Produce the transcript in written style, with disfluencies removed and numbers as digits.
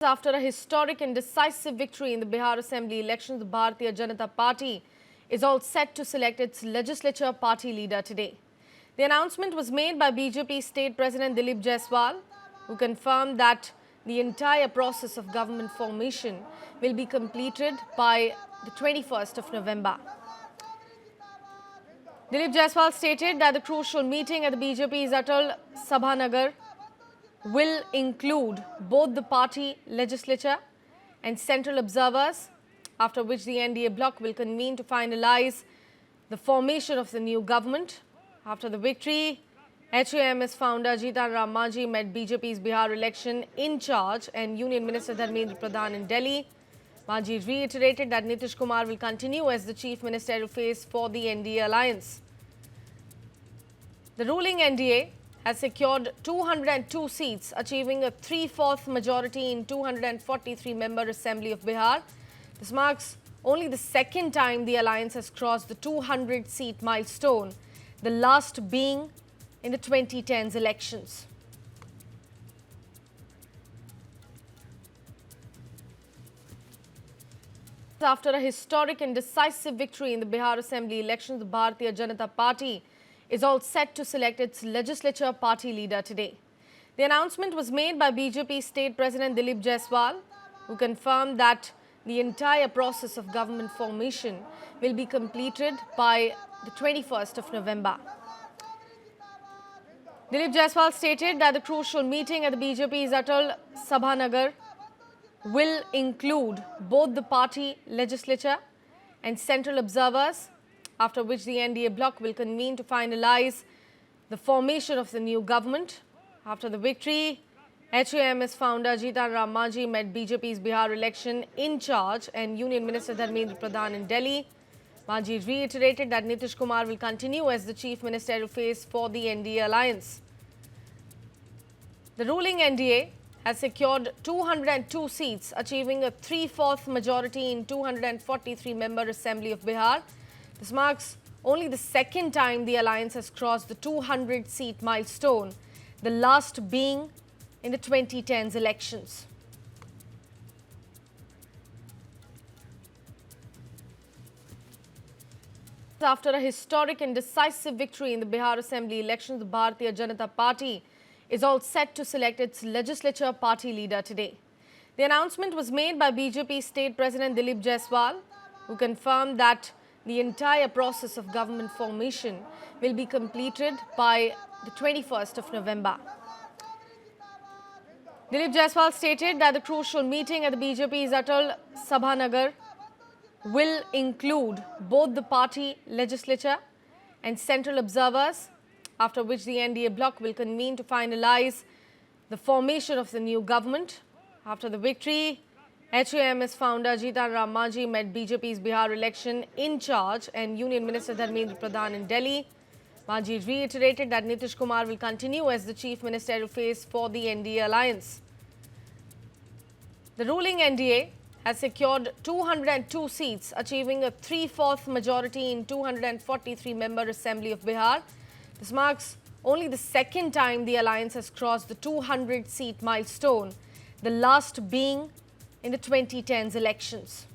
After a historic and decisive victory in the Bihar Assembly elections, the Bharatiya Janata Party is all set to select its legislature party leader today. The announcement was made by BJP State President Dilip Jaiswal, who confirmed that the entire process of government formation will be completed by the 21st of November. Dilip Jaiswal stated that the crucial meeting at the BJP's Atal Sabhanagar will include both the party legislature and central observers, after which the NDA bloc will convene to finalize the formation of the new government. After the victory, HAMS founder Jitan Ram Manjhi met BJP's Bihar election in charge and Union Minister Dharmendra Pradhan in Delhi. Manjhi reiterated that Nitish Kumar will continue as the chief ministerial face for the NDA alliance. The ruling NDA has secured 202 seats, achieving a 3/4 majority in 243-member Assembly of Bihar. This marks only the second time the alliance has crossed the 200-seat milestone, the last being in the 2010s elections. After a historic and decisive victory in the Bihar Assembly elections, the Bharatiya Janata Party is all set to select its legislature party leader today. The announcement was made by BJP State President Dilip Jaiswal, who confirmed that the entire process of government formation will be completed by the 21st of November. Dilip Jaiswal stated that the crucial meeting at the BJP's Atal Sabhanagar will include both the party legislature and central observers, after which the NDA bloc will convene to finalize the formation of the new government. After the victory, HAMS founder Jitan Ram Manjhi met BJP's Bihar election in charge and Union Minister Dharmendra Pradhan in Delhi. Manjhi reiterated that Nitish Kumar will continue as the chief ministerial face for the NDA alliance. The ruling NDA has secured 202 seats, achieving a 3/4 majority in 243-member Assembly of Bihar. This marks only the second time the alliance has crossed the 200-seat milestone, the last being in the 2010s elections. After a historic and decisive victory in the Bihar Assembly elections, the Bharatiya Janata Party is all set to select its legislature party leader today. The announcement was made by BJP State President Dilip Jaiswal, who confirmed that the entire process of government formation will be completed by the 21st of November. Dilip Jaiswal stated that the crucial meeting at the BJP's Atal Sabhanagar will include both the party legislature and central observers, after which the NDA bloc will convene to finalize the formation of the new government. After the victory, HAMS founder Jitan Ram Manjhi met BJP's Bihar election in charge and Union Minister Dharmendra Pradhan in Delhi. Manjhi reiterated that Nitish Kumar will continue as the chief ministerial face for the NDA alliance. The ruling NDA has secured 202 seats, achieving a 3/4 majority in 243-member Assembly of Bihar. This marks only the second time the alliance has crossed the 200-seat milestone, the last being in the 2010s elections.